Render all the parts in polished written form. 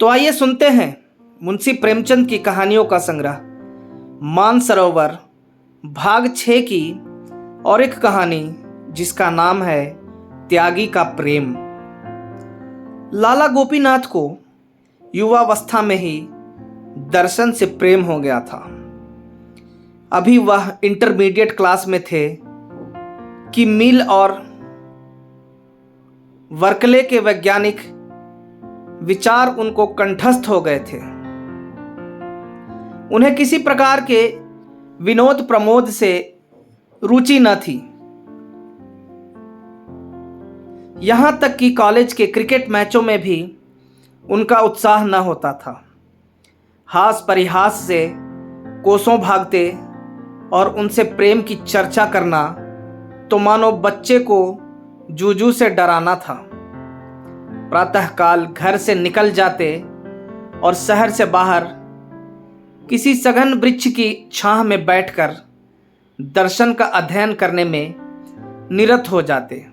तो आइए सुनते हैं मुंशी प्रेमचंद की कहानियों का संग्रह मानसरोवर भाग 6 की और एक कहानी जिसका नाम है त्यागी का प्रेम। लाला गोपीनाथ को युवावस्था में ही दर्शन से प्रेम हो गया था। अभी वह इंटरमीडिएट क्लास में थे कि मिल और वर्कले के वैज्ञानिक विचार उनको कंठस्थ हो गए थे। उन्हें किसी प्रकार के विनोद प्रमोद से रुचि न थी। यहां तक कि कॉलेज के क्रिकेट मैचों में भी उनका उत्साह न होता था। हास परिहास से कोसों भागते और उनसे प्रेम की चर्चा करना तो मानो बच्चे को जूजू से डराना था। प्रातःकाल घर से निकल जाते और शहर से बाहर किसी सघन वृक्ष की छांव में बैठकर दर्शन का अध्ययन करने में निरत हो जाते।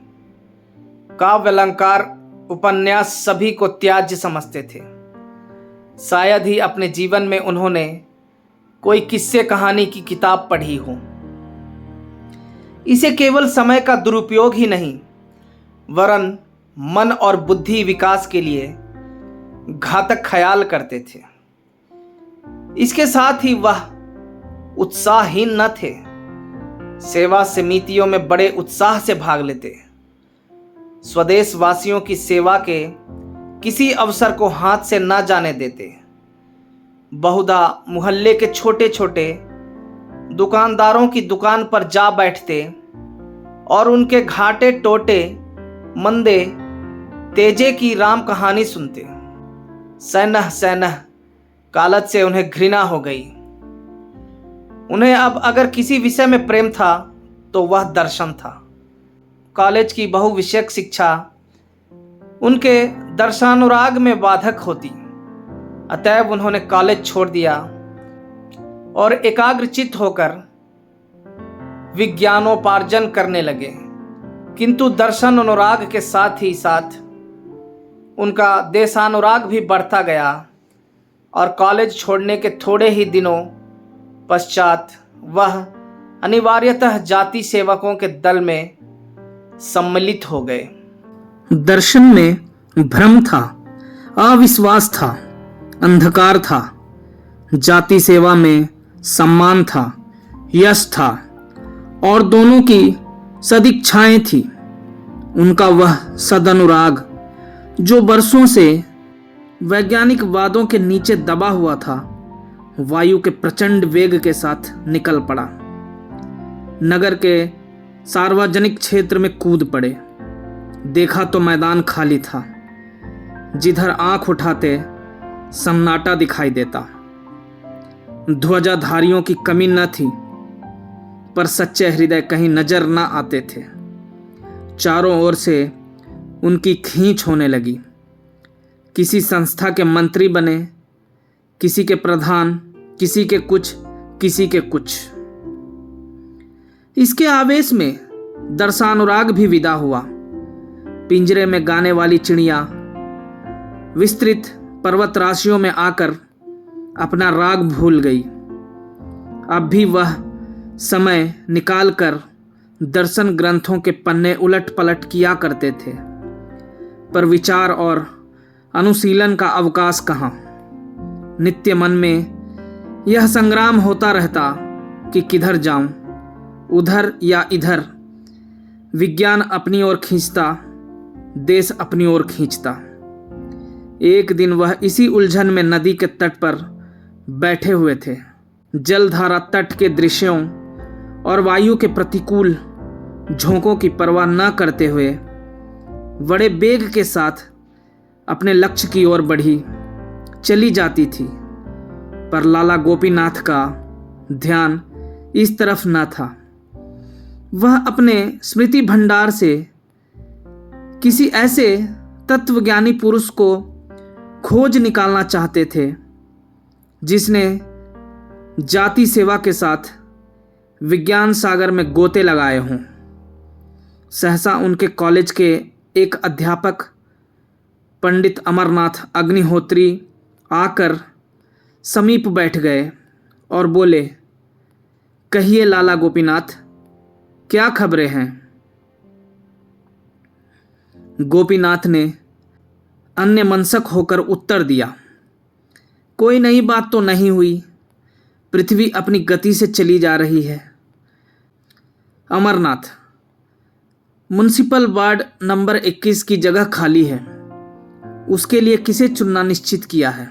काव्य अलंकार उपन्यास सभी को त्याज्य समझते थे। शायद ही अपने जीवन में उन्होंने कोई किस्से कहानी की किताब पढ़ी हो। इसे केवल समय का दुरुपयोग ही नहीं वरन मन और बुद्धि विकास के लिए घातक ख्याल करते थे। इसके साथ ही वह उत्साहहीन न थे। सेवा समितियों में बड़े उत्साह से भाग लेते। स्वदेश वासियों की सेवा के किसी अवसर को हाथ से न जाने देते। बहुधा मोहल्ले के छोटे छोटे दुकानदारों की दुकान पर जा बैठते और उनके घाटे टोटे मंदे तेजे की राम कहानी सुनते। सैनह सैनह कालत से उन्हें घृणा हो गई। उन्हें अब अगर किसी विषय में प्रेम था तो वह दर्शन था। कॉलेज की बहुविषयक शिक्षा उनके दर्शानुराग में बाधक होती। अतएव उन्होंने कॉलेज छोड़ दिया और एकाग्रचित्त होकर विज्ञानोपार्जन करने लगे। किंतु दर्शन अनुराग के साथ ही साथ उनका देशानुराग भी बढ़ता गया और कॉलेज छोड़ने के थोड़े ही दिनों पश्चात वह अनिवार्यतः जाति सेवकों के दल में सम्मिलित हो गए। दर्शन में भ्रम था, अविश्वास था, अंधकार था। जाति सेवा में सम्मान था, यश था और दोनों की सदिच्छाएं थी। उनका वह सदनुराग जो वर्षों से वैज्ञानिक वादों के नीचे दबा हुआ था, वायु के प्रचंड वेग के साथ निकल पड़ा। नगर के सार्वजनिक क्षेत्र में कूद पड़े। देखा तो मैदान खाली था। जिधर आंख उठाते सन्नाटा दिखाई देता। ध्वजाधारियों की कमी न थी, पर सच्चे हृदय कहीं नजर न आते थे। चारों ओर से उनकी खींच होने लगी। किसी संस्था के मंत्री बने, किसी के प्रधान, किसी के कुछ, किसी के कुछ। इसके आवेश में दर्शानुराग भी विदा हुआ। पिंजरे में गाने वाली चिड़िया विस्तृत पर्वत राशियों में आकर अपना राग भूल गई। अब भी वह समय निकालकर दर्शन ग्रंथों के पन्ने उलट पलट किया करते थे, पर विचार और अनुशीलन का अवकाश कहाँ। नित्य मन में यह संग्राम होता रहता कि किधर जाऊं, उधर या इधर। विज्ञान अपनी ओर खींचता, देश अपनी ओर खींचता। एक दिन वह इसी उलझन में नदी के तट पर बैठे हुए थे। जलधारा तट के दृश्यों और वायु के प्रतिकूल झोंकों की परवाह न करते हुए बड़े बेग के साथ अपने लक्ष्य की ओर बढ़ी चली जाती थी। पर लाला गोपीनाथ का ध्यान इस तरफ न था। वह अपने स्मृति भंडार से किसी ऐसे तत्वज्ञानी पुरुष को खोज निकालना चाहते थे जिसने जाति सेवा के साथ विज्ञान सागर में गोते लगाए हों। सहसा उनके कॉलेज के एक अध्यापक पंडित अमरनाथ अग्निहोत्री आकर समीप बैठ गए और बोले, कहिए लाला गोपीनाथ, क्या खबरें हैं? गोपीनाथ ने अन्यमनस्क होकर उत्तर दिया, कोई नई बात तो नहीं हुई। पृथ्वी अपनी गति से चली जा रही है। अमरनाथ, म्युनिसिपल वार्ड नंबर 21 की जगह खाली है। उसके लिए किसे चुनना निश्चित किया है?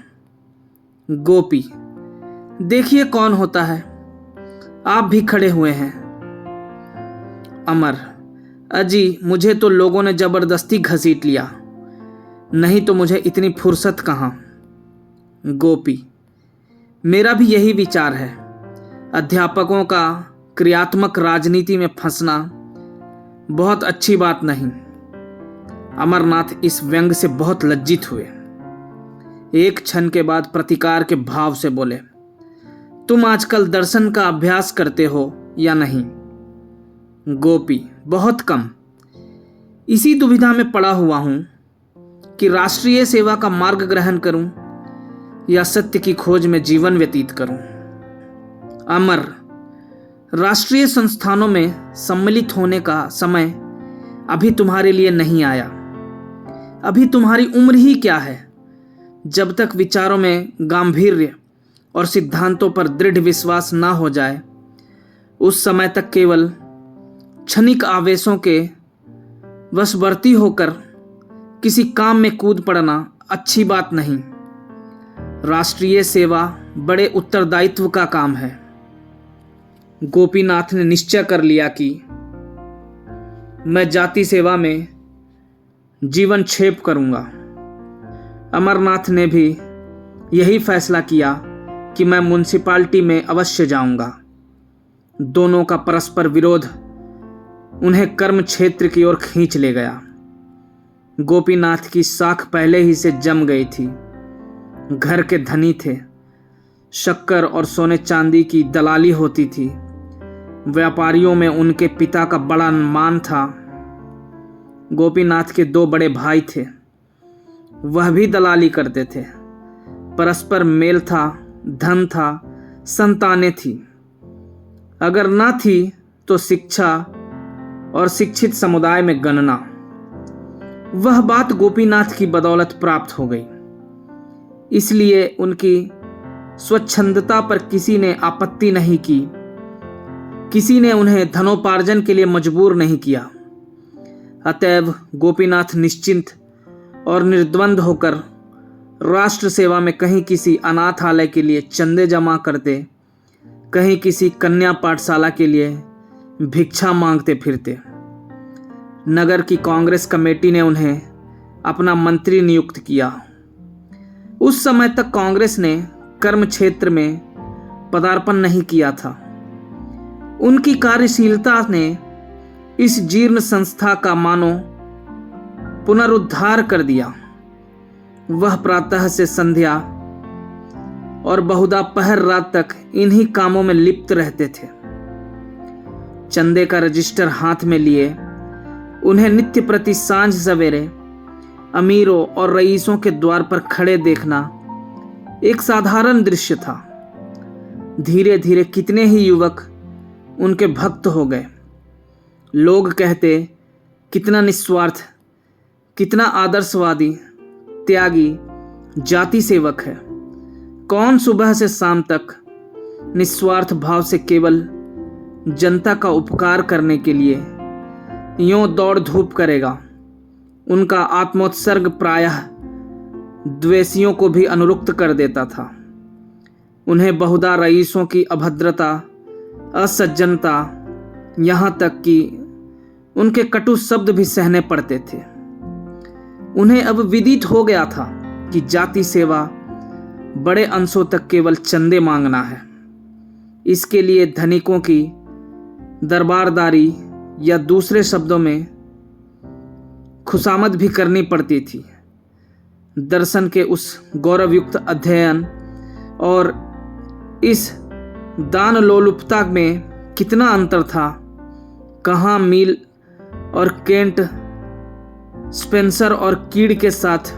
गोपी, देखिए कौन होता है। आप भी खड़े हुए हैं। अमर, अजी, मुझे तो लोगों ने जबरदस्ती घसीट लिया, नहीं तो मुझे इतनी फुर्सत कहाँ। गोपी, मेरा भी यही विचार है। अध्यापकों का क्रियात्मक राजनीति में फंसना बहुत अच्छी बात नहीं। अमरनाथ इस व्यंग से बहुत लज्जित हुए। एक क्षण के बाद प्रतिकार के भाव से बोले, तुम आजकल दर्शन का अभ्यास करते हो या नहीं? गोपी, बहुत कम। इसी दुविधा में पड़ा हुआ हूं कि राष्ट्रीय सेवा का मार्ग ग्रहण करूं या सत्य की खोज में जीवन व्यतीत करूं। अमर, राष्ट्रीय संस्थानों में सम्मिलित होने का समय अभी तुम्हारे लिए नहीं आया। अभी तुम्हारी उम्र ही क्या है? जब तक विचारों में गांभीर्य और सिद्धांतों पर दृढ़ विश्वास ना हो जाए, उस समय तक केवल क्षणिक आवेशों के वशवर्ती होकर किसी काम में कूद पड़ना अच्छी बात नहीं। राष्ट्रीय सेवा बड़े उत्तरदायित्व का काम है। गोपीनाथ ने निश्चय कर लिया कि मैं जाति सेवा में जीवन क्षेप करूंगा। अमरनाथ ने भी यही फैसला किया कि मैं म्युनिसिपालिटी में अवश्य जाऊंगा। दोनों का परस्पर विरोध उन्हें कर्म क्षेत्र की ओर खींच ले गया। गोपीनाथ की साख पहले ही से जम गई थी। घर के धनी थे। शक्कर और सोने चांदी की दलाली होती थी। व्यापारियों में उनके पिता का बड़ा मान था। गोपीनाथ के 2 बड़े भाई थे, वह भी दलाली करते थे। परस्पर मेल था, धन था, संतानें थी। अगर ना थी तो शिक्षा और शिक्षित समुदाय में गणना। वह बात गोपीनाथ की बदौलत प्राप्त हो गई। इसलिए उनकी स्वच्छंदता पर किसी ने आपत्ति नहीं की। किसी ने उन्हें धनोपार्जन के लिए मजबूर नहीं किया। अतएव गोपीनाथ निश्चिंत और निर्द्वंद होकर राष्ट्र सेवा में कहीं किसी अनाथालय के लिए चंदे जमा करते, कहीं किसी कन्या पाठशाला के लिए भिक्षा मांगते फिरते। नगर की कांग्रेस कमेटी ने उन्हें अपना मंत्री नियुक्त किया। उस समय तक कांग्रेस ने कर्म क्षेत्र में पदार्पण नहीं किया था। उनकी कार्यशीलता ने इस जीर्ण संस्था का मानो पुनरुद्धार कर दिया। वह प्रातः से संध्या और बहुधा पहर रात तक इन्हीं कामों में लिप्त रहते थे। चंदे का रजिस्टर हाथ में लिए उन्हें नित्य प्रति सांझ सवेरे अमीरों और रईसों के द्वार पर खड़े देखना एक साधारण दृश्य था। धीरे धीरे कितने ही युवक उनके भक्त हो गए। लोग कहते, कितना निस्वार्थ, कितना आदर्शवादी, त्यागी जाति सेवक है। कौन सुबह से शाम तक निस्वार्थ भाव से केवल जनता का उपकार करने के लिए यूं दौड़ धूप करेगा। उनका आत्मोत्सर्ग प्रायः द्वेषियों को भी अनुरुक्त कर देता था। उन्हें बहुधा रईसों की अभद्रता, असज्जनता, यहाँ तक कि उनके कटु शब्द भी सहने पड़ते थे। उन्हें अब विदित हो गया था कि जाति सेवा बड़े अंशों तक केवल चंदे मांगना है। इसके लिए धनिकों की दरबारदारी या दूसरे शब्दों में खुशामद भी करनी पड़ती थी। दर्शन के उस गौरवयुक्त अध्ययन और इस दान लोलुपता में कितना अंतर था। कहाँ मिल और केंट, स्पेंसर और कीड के साथ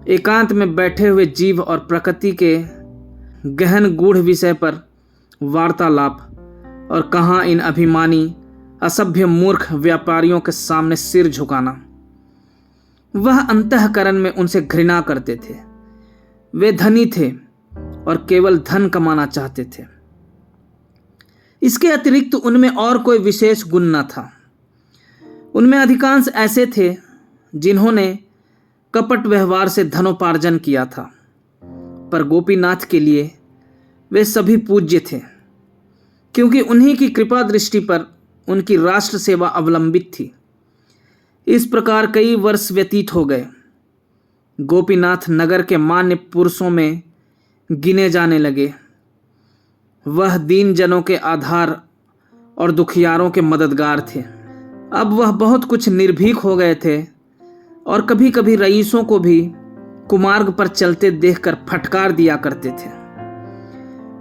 एकांत में बैठे हुए जीव और प्रकृति के गहन गूढ़ विषय पर वार्तालाप, और कहाँ इन अभिमानी असभ्य मूर्ख व्यापारियों के सामने सिर झुकाना। वह अंतःकरण में उनसे घृणा करते थे। वे धनी थे और केवल धन कमाना चाहते थे। इसके अतिरिक्त उनमें और कोई विशेष गुण न था। उनमें अधिकांश ऐसे थे जिन्होंने कपट व्यवहार से धनोपार्जन किया था, पर गोपीनाथ के लिए वे सभी पूज्य थे, क्योंकि उन्हीं की कृपा दृष्टि पर उनकी राष्ट्र सेवा अवलंबित थी। इस प्रकार कई वर्ष व्यतीत हो गए। गोपीनाथ नगर के मान्य पुरुषों में गिने जाने लगे। वह दीन जनों के आधार और दुखियारों के मददगार थे। अब वह बहुत कुछ निर्भीक हो गए थे और कभी कभी रईसों को भी कुमार्ग पर चलते देखकर फटकार दिया करते थे।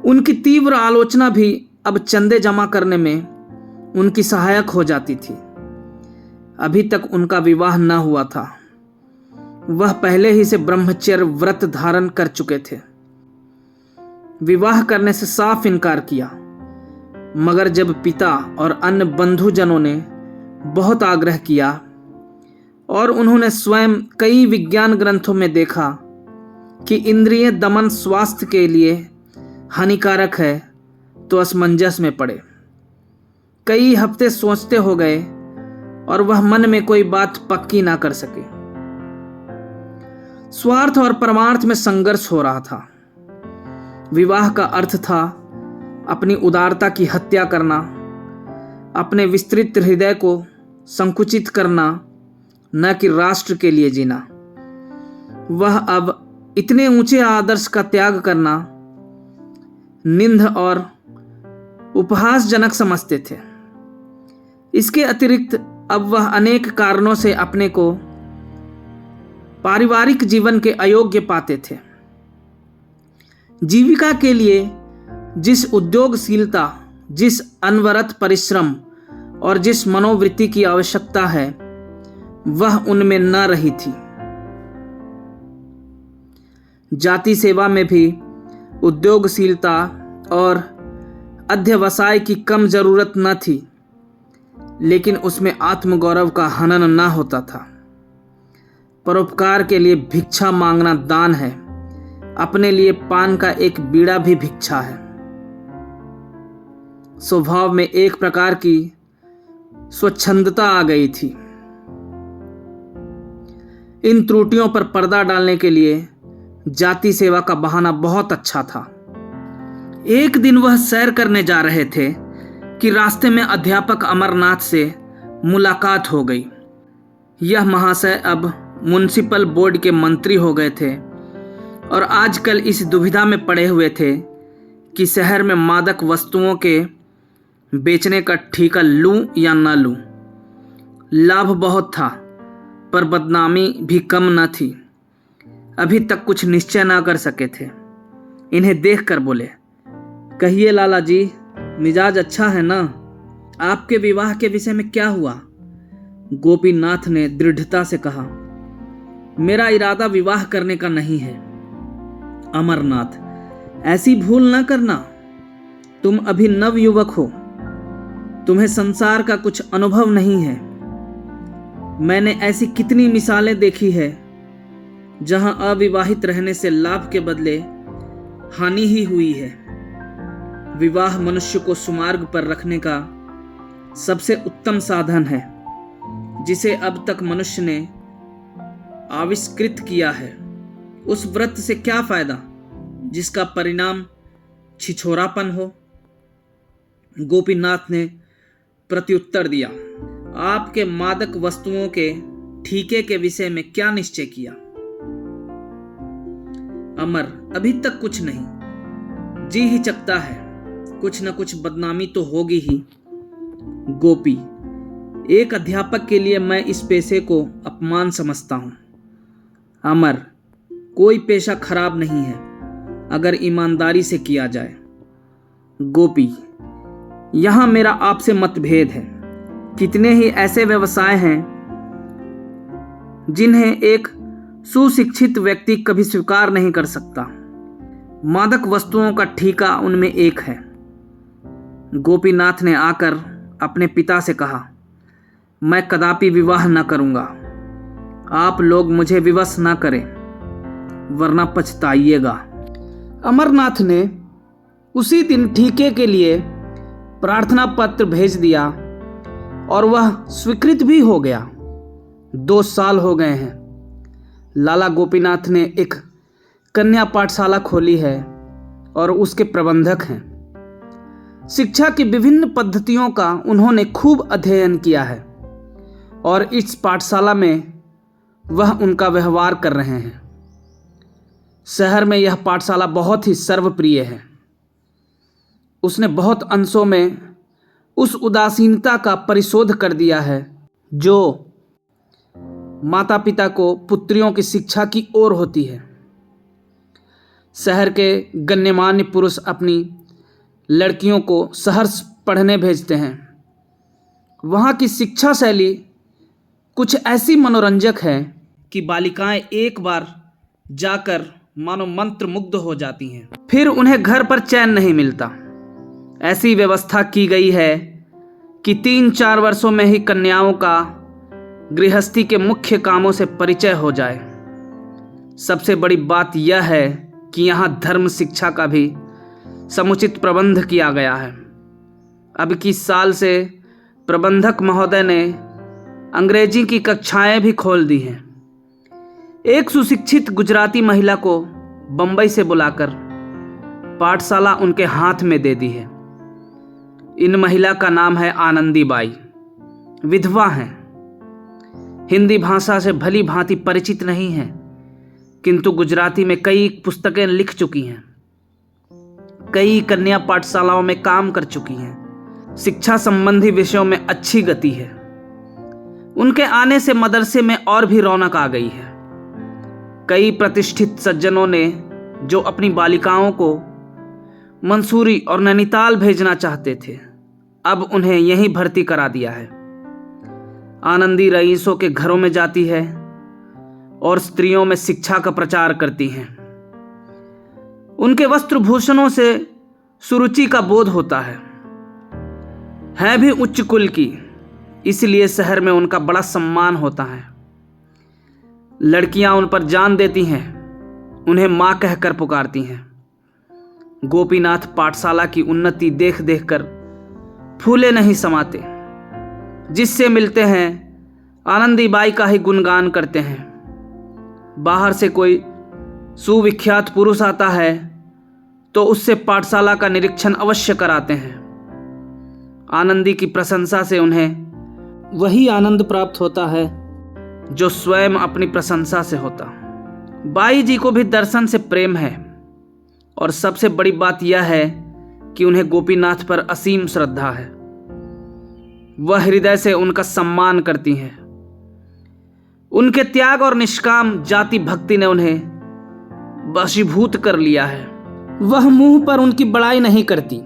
उनकी तीव्र आलोचना भी अब चंदे जमा करने में उनकी सहायक हो जाती थी। अभी तक उनका विवाह न हुआ था। वह पहले ही से ब्रह्मचर्य व्रत धारण कर चुके थे। विवाह करने से साफ इनकार किया, मगर जब पिता और अन्य बंधुजनों ने बहुत आग्रह किया और उन्होंने स्वयं कई विज्ञान ग्रंथों में देखा कि इंद्रिय दमन स्वास्थ्य के लिए हानिकारक है, तो असमंजस में पड़े। कई हफ्ते सोचते हो गए और वह मन में कोई बात पक्की ना कर सके। स्वार्थ और परमार्थ में संघर्ष हो रहा था। विवाह का अर्थ था अपनी उदारता की हत्या करना, अपने विस्तृत हृदय को संकुचित करना, न कि राष्ट्र के लिए जीना। वह अब इतने ऊंचे आदर्श का त्याग करना निंद और उपहासजनक समझते थे। इसके अतिरिक्त अब वह अनेक कारणों से अपने को पारिवारिक जीवन के अयोग्य पाते थे। जीविका के लिए जिस उद्योगशीलता, जिस अनवरत परिश्रम और जिस मनोवृत्ति की आवश्यकता है, वह उनमें न रही थी। जाति सेवा में भी उद्योगशीलता और अध्यवसाय की कम जरूरत न थी, लेकिन उसमें आत्मगौरव का हनन न होता था। परोपकार के लिए भिक्षा मांगना दान है, अपने लिए पान का एक बीड़ा भी भिक्षा है। स्वभाव में एक प्रकार की स्वच्छंदता आ गई थी। इन त्रुटियों पर पर्दा डालने के लिए जाति सेवा का बहाना बहुत अच्छा था। एक दिन वह सैर करने जा रहे थे कि रास्ते में अध्यापक अमरनाथ से मुलाकात हो गई। यह महाशय अब म्युनिसिपल बोर्ड के मंत्री हो गए थे और आजकल इस दुविधा में पड़े हुए थे कि शहर में मादक वस्तुओं के बेचने का ठेका लूं या न लूं। लाभ बहुत था, पर बदनामी भी कम न थी। अभी तक कुछ निश्चय ना कर सके थे। इन्हें देखकर बोले, कहिए लाला जी, मिजाज अच्छा है ना? आपके विवाह के विषय में क्या हुआ? गोपीनाथ ने दृढ़ता से कहा, मेरा इरादा विवाह करने का नहीं है। अमरनाथ, ऐसी भूल न करना। तुम अभी नव युवक हो, तुम्हें संसार का कुछ अनुभव नहीं है। मैंने ऐसी कितनी मिसालें देखी है जहां अविवाहित रहने से लाभ के बदले हानि ही हुई है। विवाह मनुष्य को सुमार्ग पर रखने का सबसे उत्तम साधन है, जिसे अब तक मनुष्य ने आविष्कृत किया है। उस व्रत से क्या फायदा जिसका परिणाम छिछोरापन हो? गोपीनाथ ने प्रत्युत्तर दिया, आपके मादक वस्तुओं के ठीके के विषय में क्या निश्चय किया? अमर, अभी तक कुछ नहीं। जी ही चकता है, कुछ न कुछ बदनामी तो होगी ही। गोपी, एक अध्यापक के लिए मैं इस पेशे को अपमान समझता हूं। अमर, कोई पेशा खराब नहीं है अगर ईमानदारी से किया जाए। गोपी, यहां मेरा आपसे मतभेद है। कितने ही ऐसे व्यवसाय हैं जिन्हें एक सुशिक्षित व्यक्ति कभी स्वीकार नहीं कर सकता। मादक वस्तुओं का ठीका उनमें एक है। गोपीनाथ ने आकर अपने पिता से कहा, मैं कदापि विवाह न करूंगा। आप लोग मुझे विवश न करें, वरना पछताइएगा। अमरनाथ ने उसी दिन ठीके के लिए प्रार्थना पत्र भेज दिया और वह स्वीकृत भी हो गया। 2 साल हो गए हैं। लाला गोपीनाथ ने एक कन्या पाठशाला खोली है और उसके प्रबंधक हैं। शिक्षा की विभिन्न पद्धतियों का उन्होंने खूब अध्ययन किया है और इस पाठशाला में वह उनका व्यवहार कर रहे हैं। शहर में यह पाठशाला बहुत ही सर्वप्रिय है। उसने बहुत अंशों में उस उदासीनता का परिशोध कर दिया है जो माता पिता को पुत्रियों की शिक्षा की ओर होती है। शहर के गण्यमान्य पुरुष अपनी लड़कियों को शहर पढ़ने भेजते हैं। वहाँ की शिक्षा शैली कुछ ऐसी मनोरंजक है कि बालिकाएं एक बार जाकर मानो मंत्र मुग्ध हो जाती हैं, फिर उन्हें घर पर चैन नहीं मिलता। ऐसी व्यवस्था की गई है कि 3-4 वर्षों में ही कन्याओं का गृहस्थी के मुख्य कामों से परिचय हो जाए। सबसे बड़ी बात यह है कि यहाँ धर्म शिक्षा का भी समुचित प्रबंध किया गया है। अब की साल से प्रबंधक महोदय ने अंग्रेजी की कक्षाएं भी खोल दी हैं। एक सुशिक्षित गुजराती महिला को बंबई से बुलाकर पाठशाला उनके हाथ में दे दी है। इन महिला का नाम है आनंदी बाई। विधवा हैं, हिंदी भाषा से भली भांति परिचित नहीं हैं, किंतु गुजराती में कई पुस्तकें लिख चुकी हैं, कई कन्या पाठशालाओं में काम कर चुकी हैं। शिक्षा संबंधी विषयों में अच्छी गति है। उनके आने से मदरसे में और भी रौनक आ गई है। कई प्रतिष्ठित सज्जनों ने जो अपनी बालिकाओं को मंसूरी और नैनीताल भेजना चाहते थे, अब उन्हें यहीं भर्ती करा दिया है। आनंदी रईसों के घरों में जाती है और स्त्रियों में शिक्षा का प्रचार करती हैं। उनके वस्त्र भूषणों से सुरुचि का बोध होता है भी उच्च कुल की, इसलिए शहर में उनका बड़ा सम्मान होता है। लड़कियां उन पर जान देती हैं, उन्हें मां कहकर पुकारती हैं। गोपीनाथ पाठशाला की उन्नति देख देखकर फूले नहीं समाते। जिससे मिलते हैं आनंदी बाई का ही गुणगान करते हैं। बाहर से कोई सुविख्यात पुरुष आता है तो उससे पाठशाला का निरीक्षण अवश्य कराते हैं। आनंदी की प्रशंसा से उन्हें वही आनंद प्राप्त होता है जो स्वयं अपनी प्रशंसा से होता। बाई जी को भी दर्शन से प्रेम है और सबसे बड़ी बात यह है कि उन्हें गोपीनाथ पर असीम श्रद्धा है। वह हृदय से उनका सम्मान करती हैं। उनके त्याग और निष्काम जाति भक्ति ने उन्हें वशीभूत कर लिया है। वह मुंह पर उनकी बड़ाई नहीं करती,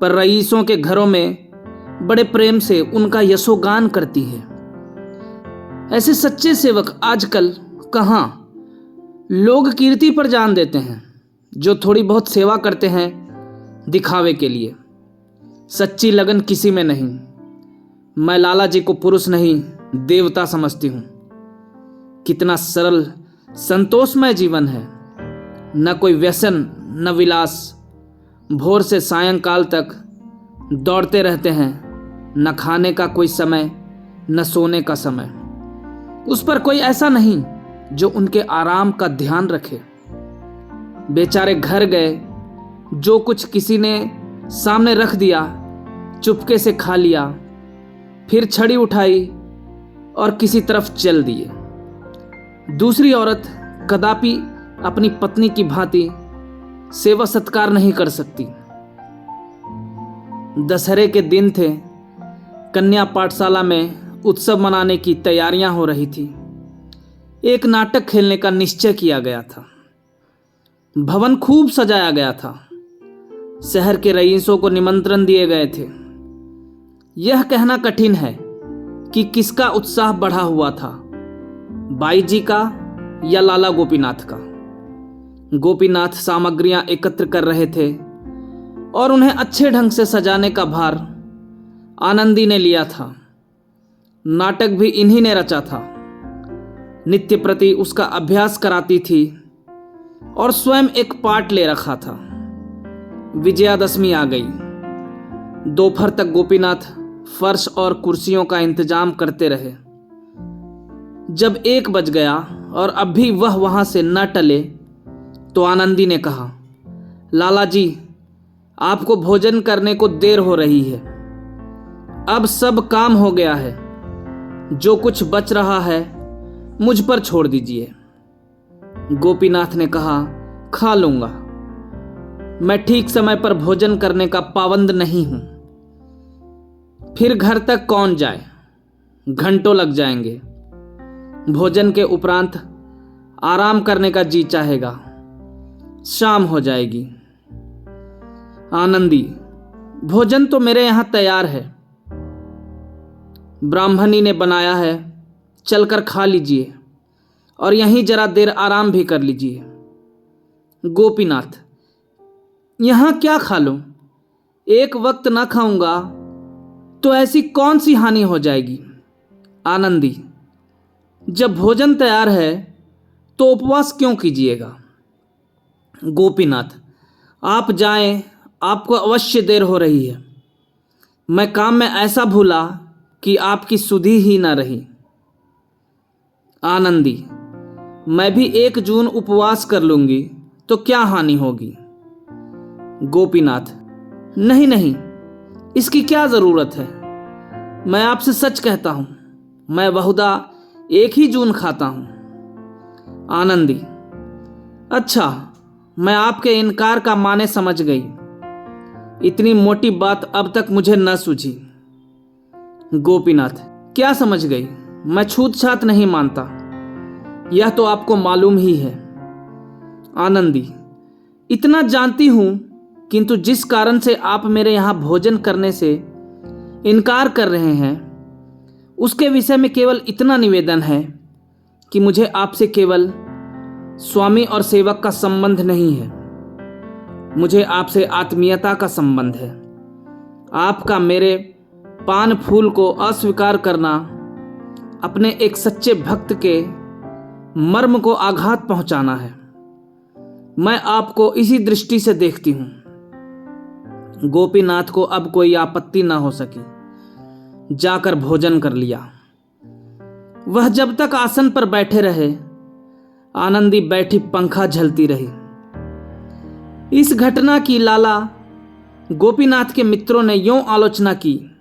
पर रईसों के घरों में बड़े प्रेम से उनका यशोगान करती है। ऐसे सच्चे सेवक आजकल कहाँ लोग कीर्ति पर जान देते हैं, जो थोड़ी बहुत सेवा करते हैं दिखावे के लिए। सच्ची लगन किसी में नहीं। मैं लाला जी को पुरुष नहीं देवता समझती हूँ। कितना सरल संतोषमय जीवन है। न कोई व्यसन न विलास। भोर से सायंकाल तक दौड़ते रहते हैं। न खाने का कोई समय न सोने का समय। उस पर कोई ऐसा नहीं जो उनके आराम का ध्यान रखे। बेचारे घर गए, जो कुछ किसी ने सामने रख दिया चुपके से खा लिया, फिर छड़ी उठाई और किसी तरफ चल दिए। दूसरी औरत कदापि अपनी पत्नी की भांति सेवा सत्कार नहीं कर सकती। दशहरे के दिन थे। कन्या पाठशाला में उत्सव मनाने की तैयारियां हो रही थी। एक नाटक खेलने का निश्चय किया गया था। भवन खूब सजाया गया था। शहर के रईसों को निमंत्रण दिए गए थे। यह कहना कठिन है कि किसका उत्साह बढ़ा हुआ था, बाई जी का या लाला गोपीनाथ का। गोपीनाथ सामग्रियां एकत्र कर रहे थे और उन्हें अच्छे ढंग से सजाने का भार आनंदी ने लिया था। नाटक भी इन्हीं ने रचा था। नित्य प्रति उसका अभ्यास कराती थी और स्वयं एक पाठ ले रखा था। विजयादशमी आ गई। दोपहर तक गोपीनाथ फर्श और कुर्सियों का इंतजाम करते रहे। जब 1 बज गया और अब भी वह वहां से न टले तो आनंदी ने कहा, लाला जी, आपको भोजन करने को देर हो रही है। अब सब काम हो गया है, जो कुछ बच रहा है मुझ पर छोड़ दीजिए। गोपीनाथ ने कहा, खा लूंगा, मैं ठीक समय पर भोजन करने का पाबंद नहीं हूं। फिर घर तक कौन जाए, घंटों लग जाएंगे। भोजन के उपरांत आराम करने का जी चाहेगा, शाम हो जाएगी। आनंदी, भोजन तो मेरे यहां तैयार है, ब्राह्मणी ने बनाया है, चलकर खा लीजिए और यहीं जरा देर आराम भी कर लीजिए। गोपीनाथ, यहां क्या खा लूं? एक वक्त ना खाऊंगा तो ऐसी कौन सी हानि हो जाएगी? आनंदी, जब भोजन तैयार है तो उपवास क्यों कीजिएगा? गोपीनाथ, आप जाएं, आपको अवश्य देर हो रही है। मैं काम में ऐसा भूला कि आपकी सुधि ही ना रही। आनंदी, मैं भी 1 जून उपवास कर लूंगी तो क्या हानि होगी? गोपीनाथ, नहीं नहीं, इसकी क्या जरूरत है? मैं आपसे सच कहता हूं, मैं बहुधा 1 ही जून खाता हूं। आनंदी, अच्छा, मैं आपके इनकार का माने समझ गई। इतनी मोटी बात अब तक मुझे न सूझी। गोपीनाथ, क्या समझ गई? मैं छूत छात नहीं मानता, यह तो आपको मालूम ही है। आनंदी, इतना जानती हूं, किंतु जिस कारण से आप मेरे यहां भोजन करने से इनकार कर रहे हैं उसके विषय में केवल इतना निवेदन है कि मुझे आपसे केवल स्वामी और सेवक का संबंध नहीं है, मुझे आपसे आत्मीयता का संबंध है। आपका मेरे पान फूल को अस्वीकार करना अपने एक सच्चे भक्त के मर्म को आघात पहुंचाना है। मैं आपको इसी दृष्टि से देखती हूं। गोपीनाथ को अब कोई आपत्ति ना हो सकी। जाकर भोजन कर लिया। वह जब तक आसन पर बैठे रहे, आनंदी बैठी पंखा झलती रही। इस घटना की लाला गोपीनाथ के मित्रों ने यूं आलोचना की,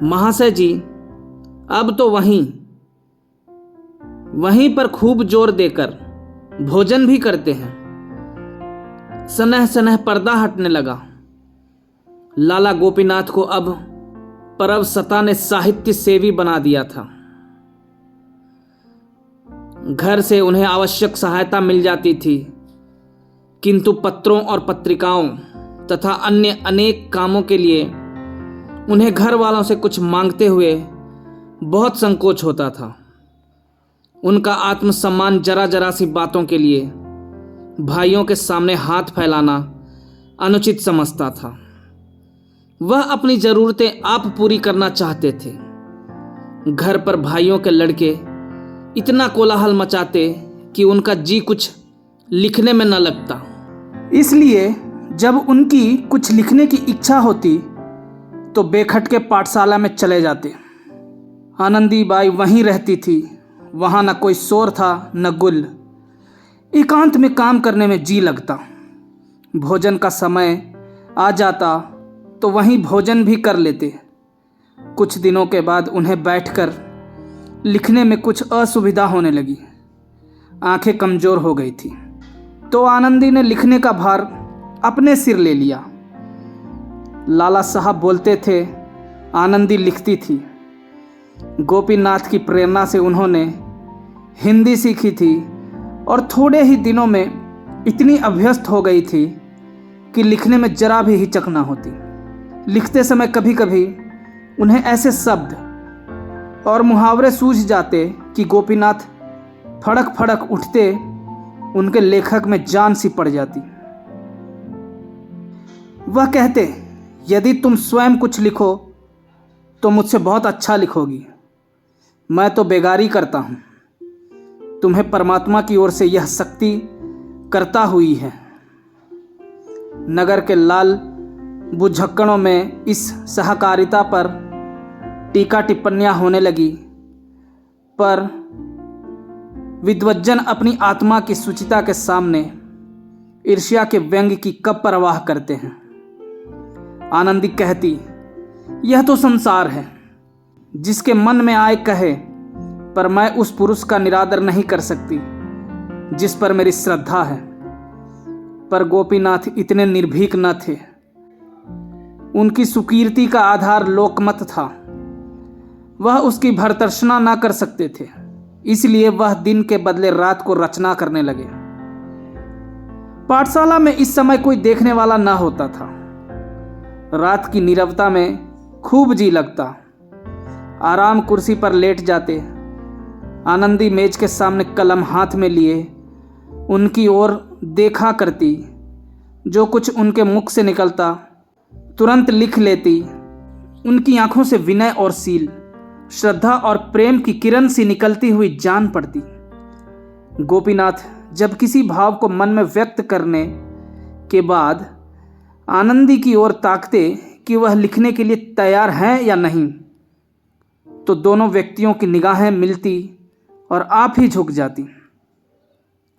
महाशय जी, अब तो वहीं पर खूब जोर देकर भोजन भी करते हैं। सनह सनह पर्दा हटने लगा। लाला गोपीनाथ को अब परव सता ने साहित्य सेवी बना दिया था। घर से उन्हें आवश्यक सहायता मिल जाती थी, किंतु पत्रों और पत्रिकाओं तथा अन्य अनेक कामों के लिए उन्हें घर वालों से कुछ मांगते हुए बहुत संकोच होता था। उनका आत्मसम्मान जरा जरा सी बातों के लिए भाइयों के सामने हाथ फैलाना अनुचित समझता था। वह अपनी जरूरतें आप पूरी करना चाहते थे। घर पर भाइयों के लड़के इतना कोलाहल मचाते कि उनका जी कुछ लिखने में न लगता। इसलिए जब उनकी कुछ लिखने की इच्छा होती तो बेखटके पाठशाला में चले जाते। आनंदी बाई वहीं रहती थी। वहाँ न कोई शोर था न गुल। एकांत में काम करने में जी लगता। भोजन का समय आ जाता तो वहीं भोजन भी कर लेते। कुछ दिनों के बाद उन्हें बैठकर लिखने में कुछ असुविधा होने लगी। आंखें कमज़ोर हो गई थी तो आनंदी ने लिखने का भार अपने सिर ले लिया। लाला साहब बोलते थे, आनंदी लिखती थी। गोपीनाथ की प्रेरणा से उन्होंने हिंदी सीखी थी और थोड़े ही दिनों में इतनी अभ्यस्त हो गई थी कि लिखने में जरा भी हिचक ना होती। लिखते समय कभी कभी उन्हें ऐसे शब्द और मुहावरे सूझ जाते कि गोपीनाथ फड़क फड़क उठते उनके लेखक में जान सी पड़ जाती। वह कहते, यदि तुम स्वयं कुछ लिखो तो मुझसे बहुत अच्छा लिखोगी। मैं तो बेगारी करता हूँ, तुम्हें परमात्मा की ओर से यह शक्ति करता हुई है। नगर के लाल बुझक्कड़ों में इस सहकारिता पर टीका टिप्पणियाँ होने लगी, पर विद्वज्जन अपनी आत्मा की सुचिता के सामने ईर्ष्या के व्यंग की कब परवाह करते हैं। आनंदी कहती, यह तो संसार है, जिसके मन में आए कहे, पर मैं उस पुरुष का निरादर नहीं कर सकती जिस पर मेरी श्रद्धा है। पर गोपीनाथ इतने निर्भीक न थे। उनकी सुकीर्ति का आधार लोकमत था। वह उसकी भर्त्सना न कर सकते थे, इसलिए वह दिन के बदले रात को रचना करने लगे। पाठशाला में इस समय कोई देखने वाला न होता था। रात की नीरवता में खूब जी लगता। आराम कुर्सी पर लेट जाते। आनंदी मेज के सामने कलम हाथ में लिए उनकी ओर देखा करती। जो कुछ उनके मुख से निकलता तुरंत लिख लेती। उनकी आंखों से विनय और शील, श्रद्धा और प्रेम की किरण सी निकलती हुई जान पड़ती। गोपीनाथ जब किसी भाव को मन में व्यक्त करने के बाद आनंदी की ओर ताकते कि वह लिखने के लिए तैयार हैं या नहीं, तो दोनों व्यक्तियों की निगाहें मिलती और आप ही झुक जाती।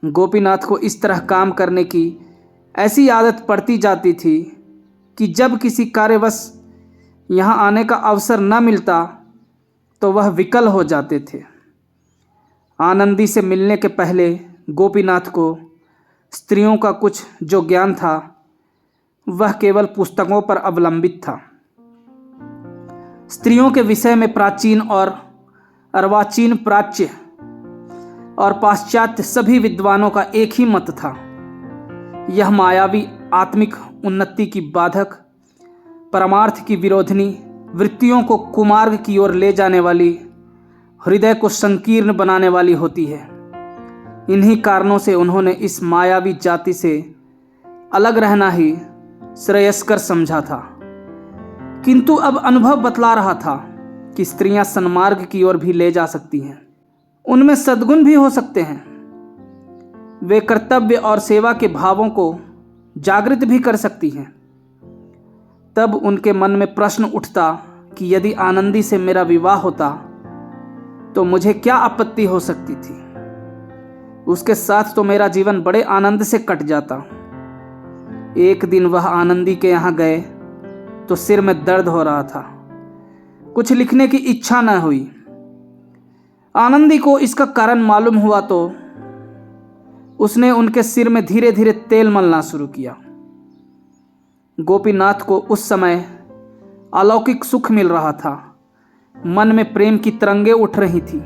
गोपीनाथ को इस तरह काम करने की ऐसी आदत पड़ती जाती थी कि जब किसी कार्यवश यहाँ आने का अवसर न मिलता तो वह विकल हो जाते थे। आनंदी से मिलने के पहले गोपीनाथ को स्त्रियों का कुछ जो ज्ञान था वह केवल पुस्तकों पर अवलंबित था। स्त्रियों के विषय में प्राचीन और अर्वाचीन, प्राच्य और पाश्चात्य सभी विद्वानों का एक ही मत था। यह मायावी आत्मिक उन्नति की बाधक, परमार्थ की विरोधिनी, वृत्तियों को कुमार्ग की ओर ले जाने वाली, हृदय को संकीर्ण बनाने वाली होती है। इन्हीं कारणों से उन्होंने इस मायावी जाति से अलग रहना ही श्रेयस्कर समझा था। किंतु अब अनुभव बतला रहा था कि स्त्रियां सन्मार्ग की ओर भी ले जा सकती हैं। उनमें सद्गुण भी हो सकते हैं। वे कर्तव्य और सेवा के भावों को जागृत भी कर सकती हैं। तब उनके मन में प्रश्न उठता कि यदि आनंदी से मेरा विवाह होता तो मुझे क्या आपत्ति हो सकती थी। उसके साथ तो मेरा जीवन बड़े आनंद से कट जाता। एक दिन वह आनंदी के यहाँ गए तो सिर में दर्द हो रहा था। कुछ लिखने की इच्छा न हुई। आनंदी को इसका कारण मालूम हुआ तो उसने उनके सिर में धीरे धीरे तेल मलना शुरू किया। गोपीनाथ को उस समय अलौकिक सुख मिल रहा था। मन में प्रेम की तरंगें उठ रही थी।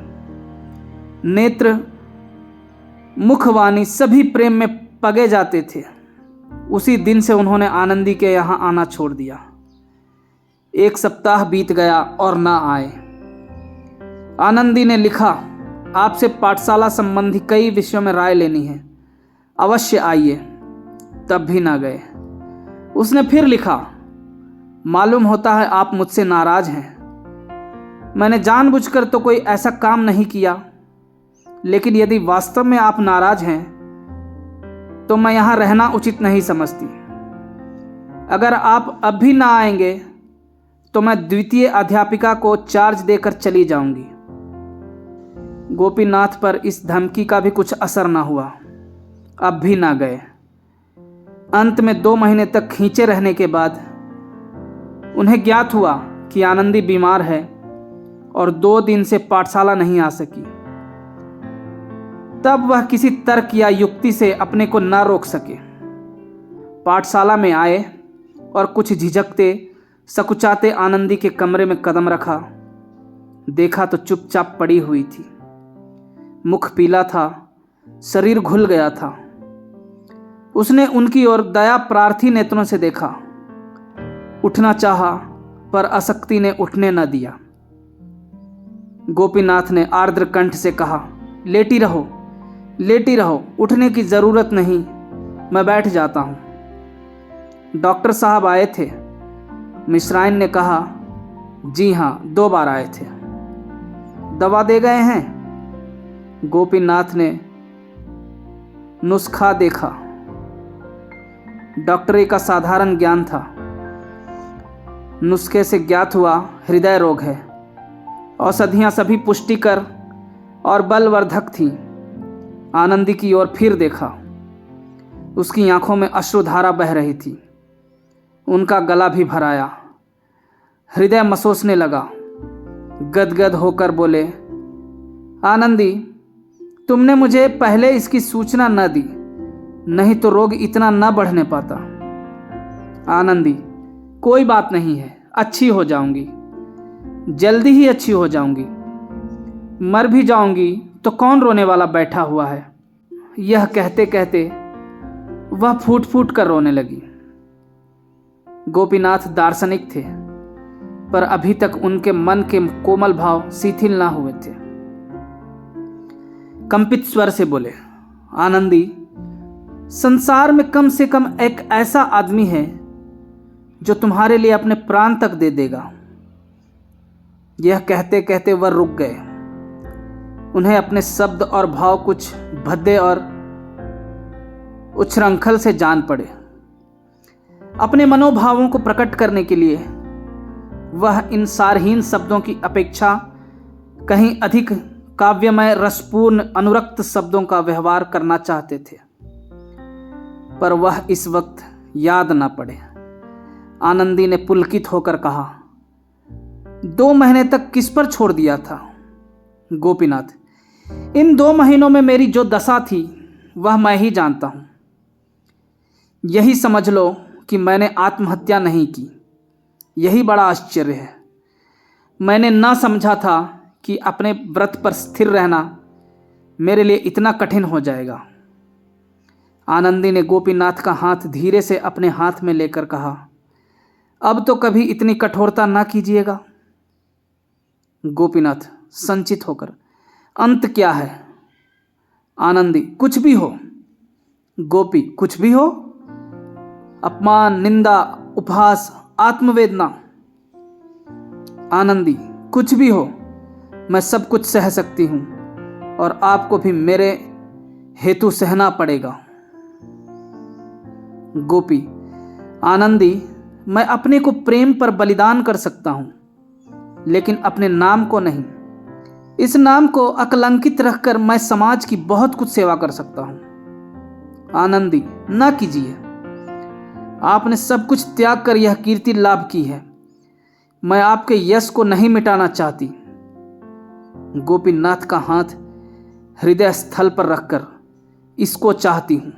नेत्र, मुखवाणी सभी प्रेम में पगे जाते थे। उसी दिन से उन्होंने आनंदी के यहाँ आना छोड़ दिया। 1 सप्ताह बीत गया और ना आए। आनंदी ने लिखा, आपसे पाठशाला संबंधी कई विषयों में राय लेनी है, अवश्य आइए। तब भी ना गए। उसने फिर लिखा, मालूम होता है आप मुझसे नाराज हैं। मैंने जानबूझकर तो कोई ऐसा काम नहीं किया, लेकिन यदि वास्तव में आप नाराज हैं तो मैं यहाँ रहना उचित नहीं समझती। अगर आप अब भी ना आएंगे तो मैं द्वितीय अध्यापिका को चार्ज देकर चली जाऊंगी। गोपीनाथ पर इस धमकी का भी कुछ असर ना हुआ। अब भी ना गए। अंत में 2 महीने तक खींचे रहने के बाद उन्हें ज्ञात हुआ कि आनंदी बीमार है और 2 दिन से पाठशाला नहीं आ सकी। तब वह किसी तर्क या युक्ति से अपने को न रोक सके। पाठशाला में आए और कुछ झिझकते सकुचाते आनंदी के कमरे में कदम रखा। देखा तो चुपचाप पड़ी हुई थी। मुख पीला था, शरीर घुल गया था। उसने उनकी ओर दया प्रार्थी नेत्रों से देखा। उठना चाहा, पर आसक्ति ने उठने न दिया। गोपीनाथ ने आर्द्र कंठ से कहा, लेटी रहो, लेटी रहो, उठने की ज़रूरत नहीं, मैं बैठ जाता हूँ। डॉक्टर साहब आए थे? मिश्राइन ने कहा। जी हाँ, 2 बार आए थे। दवा दे गए हैं? गोपीनाथ ने नुस्खा देखा। डॉक्टरी का साधारण ज्ञान था। नुस्खे से ज्ञात हुआ हृदय रोग है। औषधियाँ सभी पुष्टिकर और बलवर्धक थीं। आनंदी की ओर फिर देखा। उसकी आंखों में अश्रुधारा बह रही थी। उनका गला भी भर आया। हृदय मसोसने लगा। गदगद होकर बोले, आनंदी, तुमने मुझे पहले इसकी सूचना न दी, नहीं तो रोग इतना न बढ़ने पाता। आनंदी, कोई बात नहीं है, अच्छी हो जाऊंगी, जल्दी ही अच्छी हो जाऊंगी। मर भी जाऊंगी तो कौन रोने वाला बैठा हुआ है। यह कहते कहते वह फूट फूट कर रोने लगी। गोपीनाथ दार्शनिक थे, पर अभी तक उनके मन के कोमल भाव शिथिल ना हुए थे। कंपित स्वर से बोले, आनंदी, संसार में कम से कम एक ऐसा आदमी है जो तुम्हारे लिए अपने प्राण तक दे देगा। यह कहते कहते वह रुक गए। उन्हें अपने शब्द और भाव कुछ भद्दे और उच्छृंखल से जान पड़े। अपने मनोभावों को प्रकट करने के लिए वह इन सारहीन शब्दों की अपेक्षा कहीं अधिक काव्यमय रसपूर्ण अनुरक्त शब्दों का व्यवहार करना चाहते थे, पर वह इस वक्त याद ना पड़े। आनंदी ने पुलकित होकर कहा, 2 महीने तक किस पर छोड़ दिया था? गोपीनाथ, इन 2 महीनों में मेरी जो दशा थी वह मैं ही जानता हूं। यही समझ लो कि मैंने आत्महत्या नहीं की। यही बड़ा आश्चर्य है। मैंने ना समझा था कि अपने व्रत पर स्थिर रहना मेरे लिए इतना कठिन हो जाएगा। आनंदी ने गोपीनाथ का हाथ धीरे से अपने हाथ में लेकर कहा, अब तो कभी इतनी कठोरता ना कीजिएगा। गोपीनाथ संचित होकर, अंत क्या है? आनंदी, कुछ भी हो। गोपी, कुछ भी हो? अपमान, निंदा, उपहास, आत्मवेदना। आनंदी, कुछ भी हो, मैं सब कुछ सह सकती हूं और आपको भी मेरे हेतु सहना पड़ेगा। गोपी, आनंदी, मैं अपने को प्रेम पर बलिदान कर सकता हूं, लेकिन अपने नाम को नहीं। इस नाम को अकलंकित रखकर मैं समाज की बहुत कुछ सेवा कर सकता हूं। आनंदी, ना कीजिए। आपने सब कुछ त्याग कर यह कीर्ति लाभ की है। मैं आपके यश को नहीं मिटाना चाहती। गोपीनाथ का हाथ हृदय स्थल पर रखकर, इसको चाहती हूं।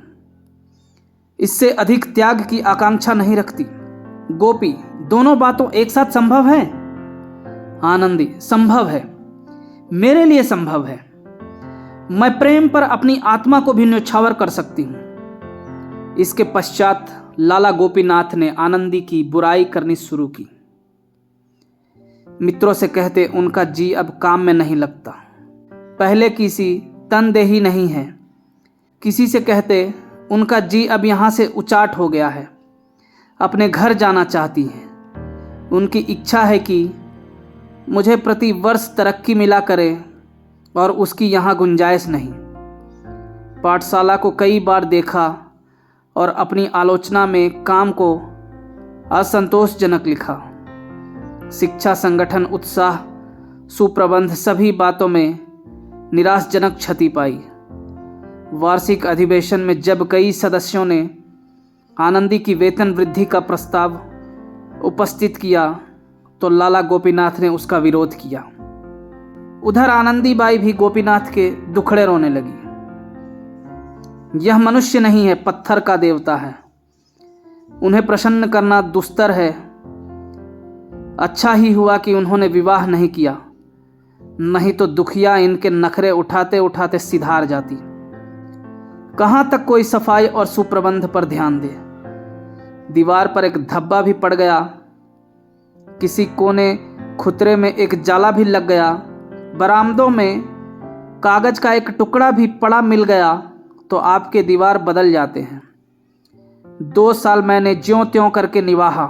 इससे अधिक त्याग की आकांक्षा नहीं रखती। गोपी, दोनों बातों एक साथ संभव है? आनंदी, संभव है, मेरे लिए संभव है। मैं प्रेम पर अपनी आत्मा को भी न्यौछावर कर सकती हूं। इसके पश्चात लाला गोपीनाथ ने आनंदी की बुराई करनी शुरू की। मित्रों से कहते उनका जी अब काम में नहीं लगता। पहले किसी तनदेही नहीं है। किसी से कहते उनका जी अब यहाँ से उचाट हो गया है, अपने घर जाना चाहती है। उनकी इच्छा है कि मुझे प्रति वर्ष तरक्की मिला करे और उसकी यहाँ गुंजाइश नहीं। पाठशाला को कई बार देखा और अपनी आलोचना में काम को असंतोषजनक लिखा। शिक्षा संगठन, उत्साह, सुप्रबंध सभी बातों में निराशजनक क्षति पाई। वार्षिक अधिवेशन में जब कई सदस्यों ने आनंदी की वेतन वृद्धि का प्रस्ताव उपस्थित किया तो लाला गोपीनाथ ने उसका विरोध किया। उधर आनंदीबाई भी गोपीनाथ के दुखड़े रोने लगी। यह मनुष्य नहीं है, पत्थर का देवता है। उन्हें प्रसन्न करना दुस्तर है। अच्छा ही हुआ कि उन्होंने विवाह नहीं किया, नहीं तो दुखिया इनके नखरे उठाते उठाते सिधार जाती। कहाँ तक कोई सफाई और सुप्रबंध पर ध्यान दे। दीवार पर एक धब्बा भी पड़ गया, किसी कोने खुतरे में एक जाला भी लग गया, बरामदों में कागज का एक टुकड़ा भी पड़ा मिल गया तो आपके दीवार बदल जाते हैं। 2 साल मैंने ज्यों त्यों करके निभाा,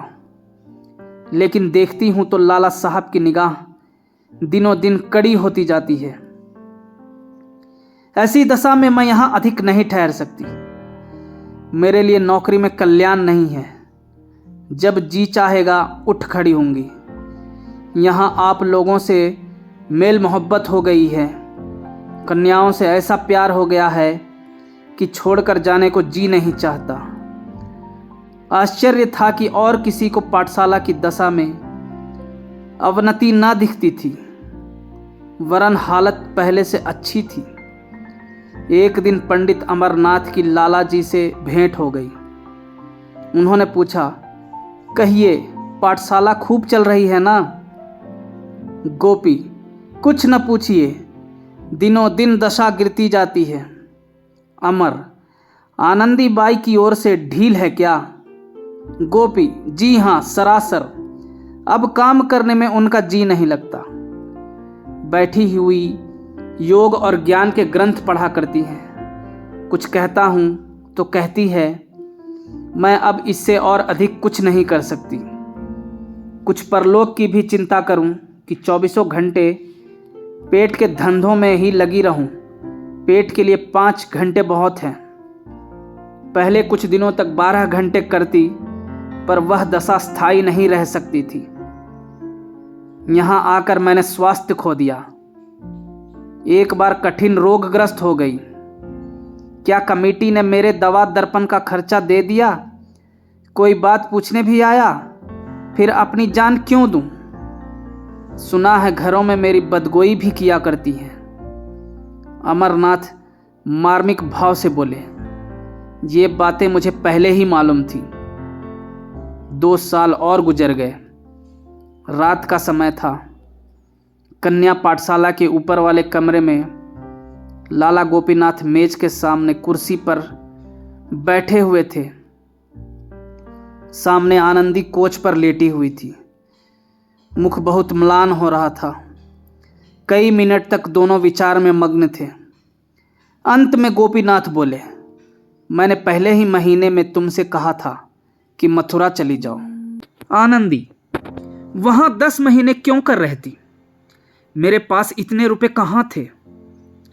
लेकिन देखती हूं तो लाला साहब की निगाह दिनों दिन कड़ी होती जाती है। ऐसी दशा में मैं यहां अधिक नहीं ठहर सकती। मेरे लिए नौकरी में कल्याण नहीं है। जब जी चाहेगा उठ खड़ी होंगी। यहाँ आप लोगों से मेल मोहब्बत हो गई है, कन्याओं से ऐसा प्यार हो गया है कि छोड़कर जाने को जी नहीं चाहता। आश्चर्य था कि और किसी को पाठशाला की दशा में अवनति ना दिखती थी, वरन हालत पहले से अच्छी थी। एक दिन पंडित अमरनाथ की लाला जी से भेंट हो गई। उन्होंने पूछा, कहिए पाठशाला खूब चल रही है ना? गोपी, कुछ न पूछिए, दिनों दिन दशा गिरती जाती है। अमर, आनंदी बाई की ओर से ढील है क्या? गोपी, जी हाँ, सरासर। अब काम करने में उनका जी नहीं लगता। बैठी हुई योग और ज्ञान के ग्रंथ पढ़ा करती हैं। कुछ कहता हूँ तो कहती है, मैं अब इससे और अधिक कुछ नहीं कर सकती। कुछ परलोक की भी चिंता करूं कि 24 घंटे पेट के धंधों में ही लगी रहूं। पेट के लिए 5 घंटे बहुत हैं। पहले कुछ दिनों तक 12 घंटे करती, पर वह दशा स्थायी नहीं रह सकती थी। यहां आकर मैंने स्वास्थ्य खो दिया। एक बार कठिन रोगग्रस्त हो गई। क्या कमेटी ने मेरे दवा दर्पण का खर्चा दे दिया? कोई बात पूछने भी आया? फिर अपनी जान क्यों दूं? सुना है घरों में मेरी बदगोई भी किया करती है। अमरनाथ मार्मिक भाव से बोले, ये बातें मुझे पहले ही मालूम थी। 2 साल और गुजर गए। रात का समय था। कन्या पाठशाला के ऊपर वाले कमरे में लाला गोपीनाथ मेज के सामने कुर्सी पर बैठे हुए थे। सामने आनंदी कोच पर लेटी हुई थी। मुख बहुत म्लान हो रहा था। कई मिनट तक दोनों विचार में मग्न थे। अंत में गोपीनाथ बोले, मैंने पहले ही महीने में तुमसे कहा था कि मथुरा चली जाओ। आनंदी, वहां 10 महीने क्यों कर रहती? मेरे पास इतने रुपए कहाँ थे?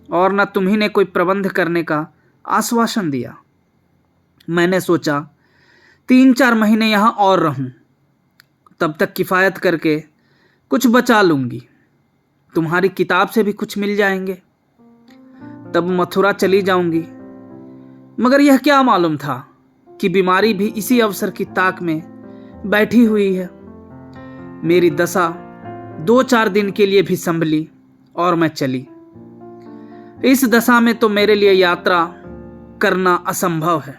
और न तुम्ही ने कोई प्रबंध करने का आश्वासन दिया। मैंने सोचा 3-4 महीने यहां और रहूं, तब तक किफ़ायत करके कुछ बचा लूंगी। तुम्हारी किताब से भी कुछ मिल जाएंगे, तब मथुरा चली जाऊंगी। मगर यह क्या मालूम था कि बीमारी भी इसी अवसर की ताक में बैठी हुई है। मेरी दशा 2-4 दिन के लिए भी संभली और मैं चली। इस दशा में तो मेरे लिए यात्रा करना असंभव है।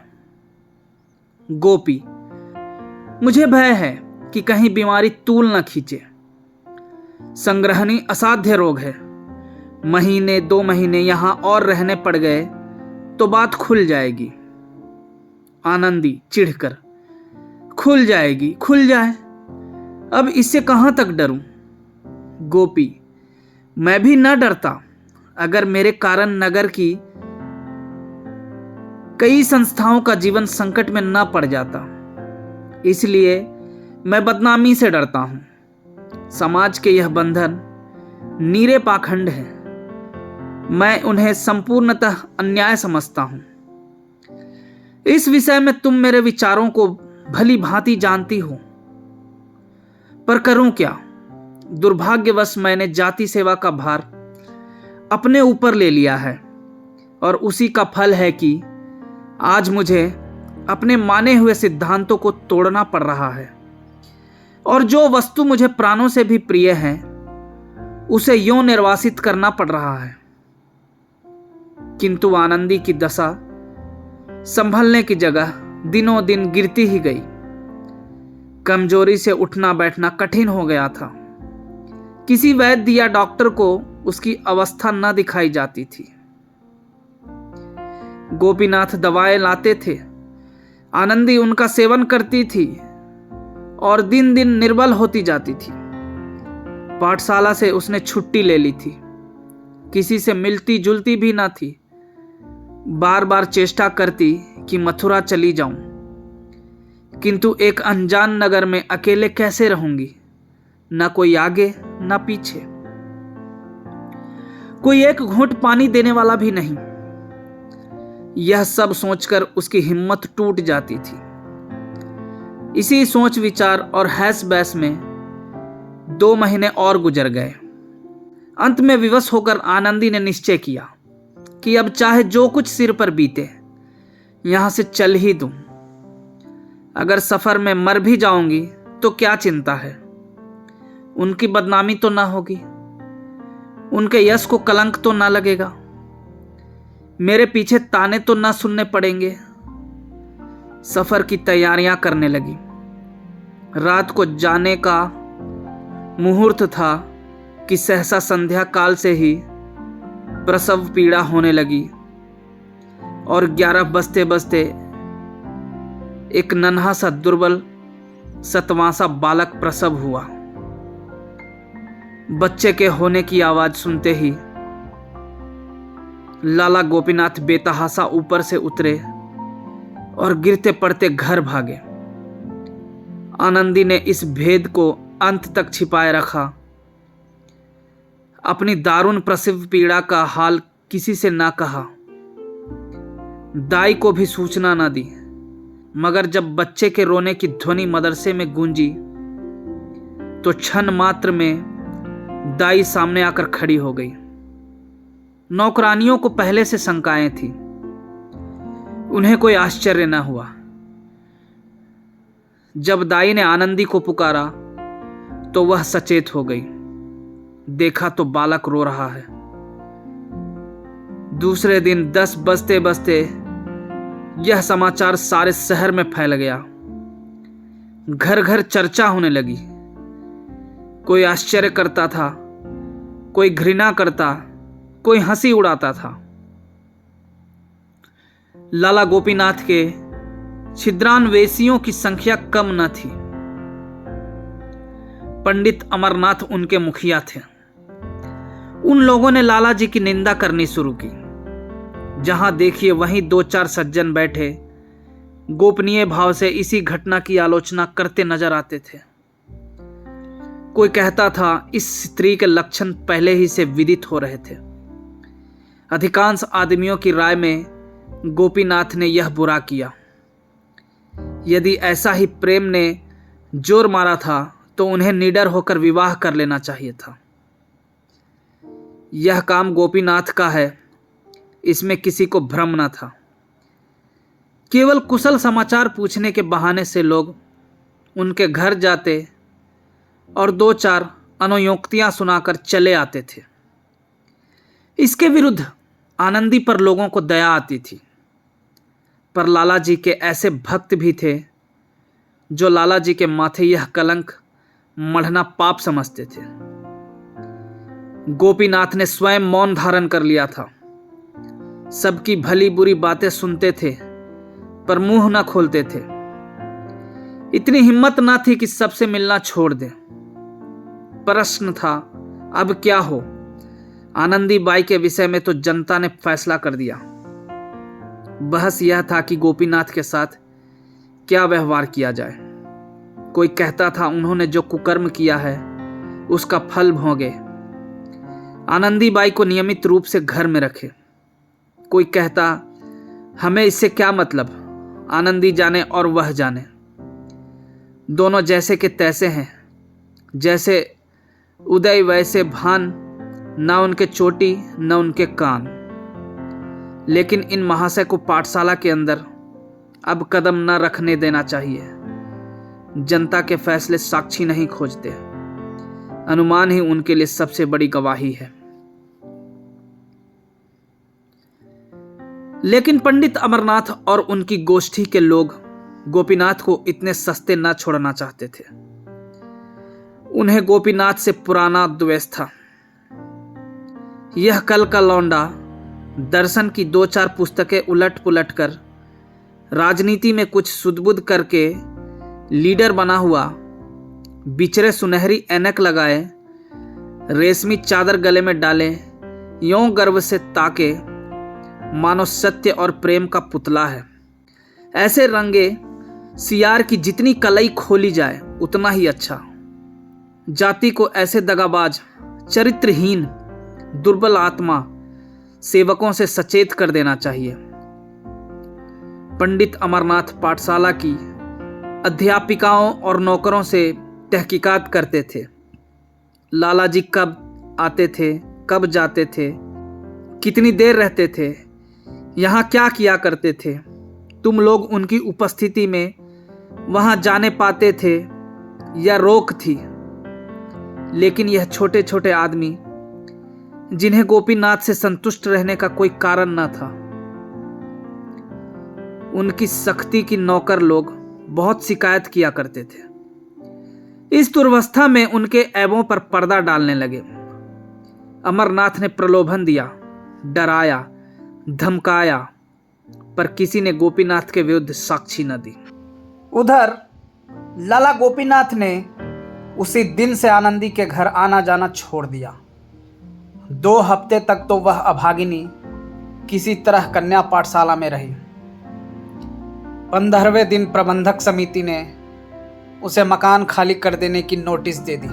गोपी, मुझे भय है कि कहीं बीमारी तूल न खींचे। संग्रहणी असाध्य रोग है। महीने 2 महीने यहां और रहने पड़ गए तो बात खुल जाएगी। आनंदी चिढ़कर, खुल जाएगी, खुल जाए, अब इससे कहां तक डरूं? गोपी, मैं भी न डरता अगर मेरे कारण नगर की कई संस्थाओं का जीवन संकट में न पड़ जाता। इसलिए मैं बदनामी से डरता हूं। समाज के यह बंधन नीरे पाखंड है। मैं उन्हें संपूर्णतः अन्याय समझता हूं। इस विषय में तुम मेरे विचारों को भली भांति जानती हो, पर करूं क्या? दुर्भाग्यवश मैंने जाति सेवा का भार अपने ऊपर ले लिया है, और उसी का फल है कि आज मुझे अपने माने हुए सिद्धांतों को तोड़ना पड़ रहा है, और जो वस्तु मुझे प्राणों से भी प्रिय है उसे यूं निर्वासित करना पड़ रहा है। किंतु आनंदी की दशा संभलने की जगह दिनों दिन गिरती ही गई। कमजोरी से उठना बैठना कठिन हो गया था। किसी वैद्य या डॉक्टर को उसकी अवस्था न दिखाई जाती थी। गोपीनाथ दवाएं लाते थे, आनंदी उनका सेवन करती थी और दिन दिन निर्बल होती जाती थी। पाठशाला से उसने छुट्टी ले ली थी। किसी से मिलती जुलती भी ना थी। बार बार चेष्टा करती कि मथुरा चली जाऊं, किंतु एक अनजान नगर में अकेले कैसे रहूंगी, ना कोई आगे ना पीछे, कोई एक घूंट पानी देने वाला भी नहीं। यह सब सोचकर उसकी हिम्मत टूट जाती थी। इसी सोच विचार और हैस बैस में 2 महीने और गुजर गए। अंत में विवश होकर आनंदी ने निश्चय किया कि अब चाहे जो कुछ सिर पर बीते, यहां से चल ही दूं। अगर सफर में मर भी जाऊंगी तो क्या चिंता है, उनकी बदनामी तो ना होगी, उनके यश को कलंक तो ना लगेगा, मेरे पीछे ताने तो ना सुनने पड़ेंगे। सफर की तैयारियां करने लगी। रात को जाने का मुहूर्त था कि सहसा संध्या काल से ही प्रसव पीड़ा होने लगी और 11 बजते बजते एक नन्हा सा दुर्बल सतवासा बालक प्रसव हुआ। बच्चे के होने की आवाज सुनते ही लाला गोपीनाथ बेतहासा ऊपर से उतरे और गिरते पड़ते घर भागे। आनंदी ने इस भेद को अंत तक छिपाए रखा। अपनी दारुण प्रसव पीड़ा का हाल किसी से ना कहा, दाई को भी सूचना ना दी। मगर जब बच्चे के रोने की ध्वनि मदरसे में गूंजी तो क्षण मात्र में दाई सामने आकर खड़ी हो गई। नौकरानियों को पहले से शंकाएं थी, उन्हें कोई आश्चर्य न हुआ। जब दाई ने आनंदी को पुकारा तो वह सचेत हो गई। देखा तो बालक रो रहा है। दूसरे दिन 10 बजते बजते यह समाचार सारे शहर में फैल गया। घर घर चर्चा होने लगी। कोई आश्चर्य करता था, कोई घृणा करता, कोई हंसी उड़ाता था। लाला गोपीनाथ के छिद्रान्वेषियों की संख्या कम न थी। पंडित अमरनाथ उनके मुखिया थे। उन लोगों ने लाला जी की निंदा करनी शुरू की। जहां देखिए वहीं 2-4 सज्जन बैठे गोपनीय भाव से इसी घटना की आलोचना करते नजर आते थे। कोई कहता था इस स्त्री के लक्षण पहले ही से विदित हो रहे थे। अधिकांश आदमियों की राय में गोपीनाथ ने यह बुरा किया। यदि ऐसा ही प्रेम ने जोर मारा था तो उन्हें निडर होकर विवाह कर लेना चाहिए था। यह काम गोपीनाथ का है, इसमें किसी को भ्रम न था। केवल कुशल समाचार पूछने के बहाने से लोग उनके घर जाते और 2-4 अनुयोक्तियां सुनाकर चले आते थे। इसके विरुद्ध आनंदी पर लोगों को दया आती थी। पर लाला जी के ऐसे भक्त भी थे जो लाला जी के माथे यह कलंक मढ़ना पाप समझते थे। गोपीनाथ ने स्वयं मौन धारण कर लिया था। सबकी भली बुरी बातें सुनते थे पर मुंह न खोलते थे। इतनी हिम्मत ना थी कि सबसे मिलना छोड़ दे। प्रश्न था अब क्या हो। आनंदी बाई के विषय में तो जनता ने फैसला कर दिया। बहस यह था कि गोपीनाथ के साथ क्या व्यवहार किया जाए। कोई कहता था उन्होंने जो कुकर्म किया है उसका फल भोगे, आनंदी बाई को नियमित रूप से घर में रखे। कोई कहता हमें इससे क्या मतलब, आनंदी जाने और वह जाने, दोनों जैसे के तैसे हैं, जैसे उदय वैसे भान, ना उनके चोटी न उनके कान। लेकिन इन महाशय को पाठशाला के अंदर अब कदम न रखने देना चाहिए। जनता के फैसले साक्षी नहीं खोजते, अनुमान ही उनके लिए सबसे बड़ी गवाही है। लेकिन पंडित अमरनाथ और उनकी गोष्ठी के लोग गोपीनाथ को इतने सस्ते न छोड़ना चाहते थे। उन्हें गोपीनाथ से पुराना द्वेष था। यह कल का लौंडा दर्शन की 2-4 पुस्तकें उलट पुलट कर, राजनीति में कुछ सुदबुद करके लीडर बना हुआ, बिचरे सुनहरी ऐनक लगाए, रेशमी चादर गले में डाले, यों गर्व से ताके मानो सत्य और प्रेम का पुतला है। ऐसे रंगे सियार की जितनी कलई खोली जाए उतना ही अच्छा। जाति को ऐसे दगाबाज, चरित्रहीन, दुर्बल आत्मा सेवकों से सचेत कर देना चाहिए। पंडित अमरनाथ पाठशाला की अध्यापिकाओं और नौकरों से तहकीकात करते थे। लाला जी कब आते थे, कब जाते थे, कितनी देर रहते थे, यहाँ क्या किया करते थे। तुम लोग उनकी उपस्थिति में वहाँ जाने पाते थे या रोक थी। लेकिन यह छोटे छोटे आदमी, जिन्हें गोपीनाथ से संतुष्ट रहने का कोई कारण न था, उनकी सख्ती की नौकर लोग बहुत शिकायत किया करते थे। इस दुर्वस्था में उनके ऐबों पर पर्दा डालने लगे। अमरनाथ ने प्रलोभन दिया, डराया, धमकाया, पर किसी ने गोपीनाथ के विरुद्ध साक्षी न दी। उधर लाला गोपीनाथ ने उसी दिन से आनंदी के घर आना जाना छोड़ दिया। 2 हफ्ते तक तो वह अभागिनी किसी तरह कन्या पाठशाला में रही। 15वें दिन प्रबंधक समिति ने उसे मकान खाली कर देने की नोटिस दे दी।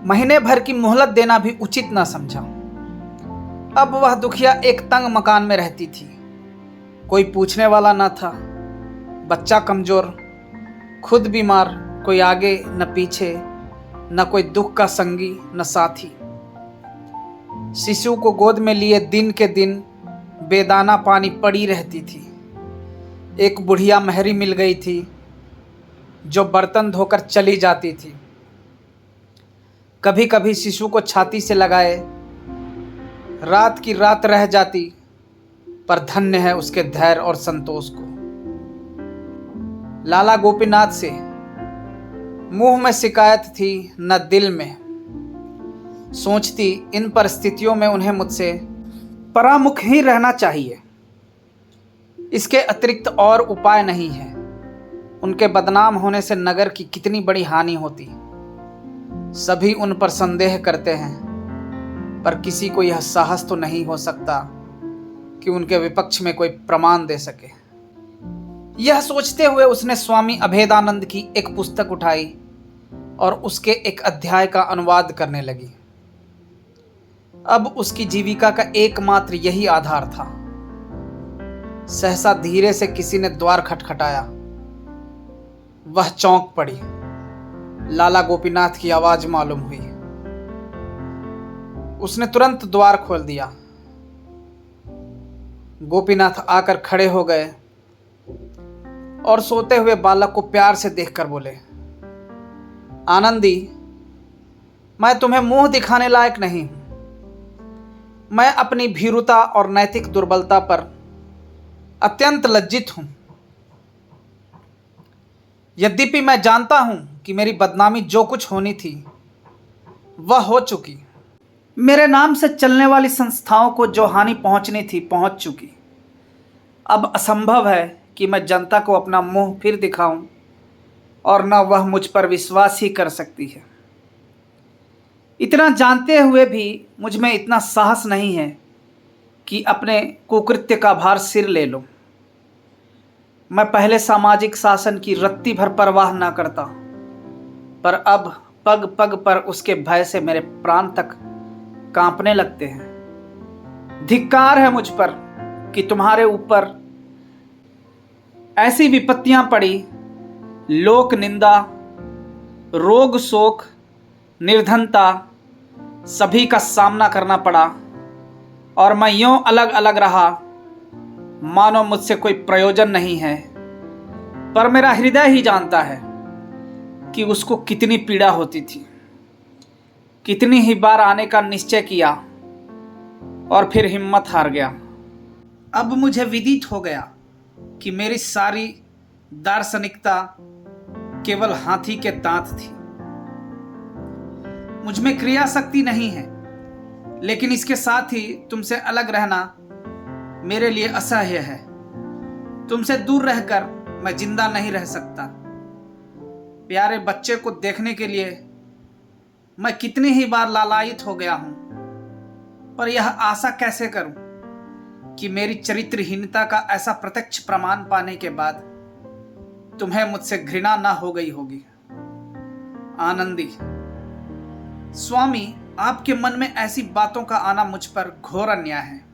महीने भर की मोहलत देना भी उचित न समझा। अब वह दुखिया एक तंग मकान में रहती थी। कोई पूछने वाला न था। बच्चा कमजोर, खुद बीमार, कोई आगे न पीछे, न कोई दुख का संगी न साथी। शिशु को गोद में लिए दिन के दिन बेदाना पानी पड़ी रहती थी। एक बुढ़िया महरी मिल गई थी जो बर्तन धोकर चली जाती थी। कभी कभी शिशु को छाती से लगाए रात की रात रह जाती, पर धन्य है उसके धैर्य और संतोष को। लाला गोपीनाथ से मुंह में शिकायत थी न दिल में। सोचती इन परिस्थितियों में उन्हें मुझसे परामुख ही रहना चाहिए, इसके अतिरिक्त और उपाय नहीं है। उनके बदनाम होने से नगर की कितनी बड़ी हानि होती। सभी उन पर संदेह करते हैं, पर किसी को यह साहस तो नहीं हो सकता कि उनके विपक्ष में कोई प्रमाण दे सके। यह सोचते हुए उसने स्वामी अभेदानंद की एक पुस्तक उठाई और उसके एक अध्याय का अनुवाद करने लगी। अब उसकी जीविका का एकमात्र यही आधार था। सहसा धीरे से किसी ने द्वार खटखटाया। वह चौंक पड़ी। लाला गोपीनाथ की आवाज मालूम हुई। उसने तुरंत द्वार खोल दिया। गोपीनाथ आकर खड़े हो गए और सोते हुए बालक को प्यार से देखकर बोले, आनंदी, मैं तुम्हें मुंह दिखाने लायक नहीं हूं। मैं अपनी भीरुता और नैतिक दुर्बलता पर अत्यंत लज्जित हूं। यद्यपि मैं जानता हूं कि मेरी बदनामी जो कुछ होनी थी वह हो चुकी। मेरे नाम से चलने वाली संस्थाओं को जो हानि पहुंचनी थी पहुंच चुकी। अब असंभव है कि मैं जनता को अपना मुंह फिर दिखाऊं, और न वह मुझ पर विश्वास ही कर सकती है। इतना जानते हुए भी मुझ में इतना साहस नहीं है कि अपने कुकृत्य का भार सिर ले लूं। मैं पहले सामाजिक शासन की रत्ती भर परवाह न करता, पर अब पग पग पर उसके भय से मेरे प्राण तक कांपने लगते हैं। धिक्कार है मुझ पर कि तुम्हारे ऊपर ऐसी विपत्तियां पड़ी, लोक निंदा, रोग शोक, निर्धनता, सभी का सामना करना पड़ा, और मैं यूं अलग अलग रहा मानो मुझसे कोई प्रयोजन नहीं है। पर मेरा हृदय ही जानता है कि उसको कितनी पीड़ा होती थी। कितनी ही बार आने का निश्चय किया और फिर हिम्मत हार गया। अब मुझे विदित हो गया कि मेरी सारी दार्शनिकता केवल हाथी के दांत थी। मुझ में क्रिया शक्ति नहीं है, लेकिन इसके साथ ही तुमसे अलग रहना मेरे लिए असह्य है। तुमसे दूर रहकर मैं जिंदा नहीं रह सकता। प्यारे बच्चे को देखने के लिए मैं कितनी ही बार लालायित हो गया हूं, पर यह आशा कैसे करूं कि मेरी चरित्रहीनता का ऐसा प्रत्यक्ष प्रमाण पाने के बाद तुम्हें मुझसे घृणा ना हो गई होगी। आनंदी, स्वामी, आपके मन में ऐसी बातों का आना मुझ पर घोर अन्याय है।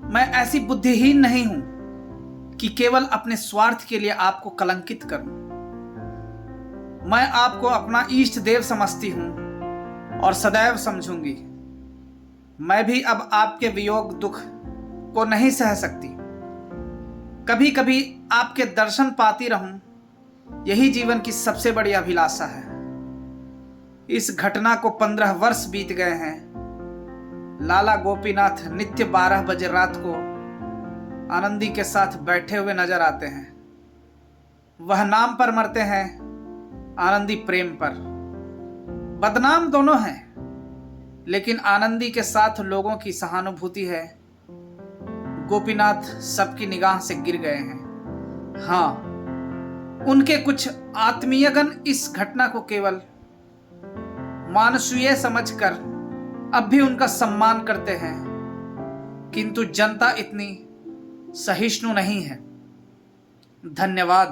मैं ऐसी बुद्धिहीन नहीं हूं कि केवल अपने स्वार्थ के लिए आपको कलंकित करूं। मैं आपको अपना इष्ट देव समझती हूं और सदैव समझूंगी। मैं भी अब आपके वियोग दुख को नहीं सह सकती। कभी कभी आपके दर्शन पाती रहूं, यही जीवन की सबसे बड़ी अभिलाषा है। इस घटना को 15 वर्ष बीत गए हैं। लाला गोपीनाथ नित्य 12 बजे रात को आनंदी के साथ बैठे हुए नजर आते हैं। वह नाम पर मरते हैं, आनंदी प्रेम पर। बदनाम दोनों हैं, लेकिन आनंदी के साथ लोगों की सहानुभूति है। गोपीनाथ सबकी निगाह से गिर गए हैं। हाँ, उनके कुछ आत्मीयगण इस घटना को केवल मानवीय समझकर अब भी उनका सम्मान करते हैं, किंतु जनता इतनी सहिष्णु नहीं है। धन्यवाद।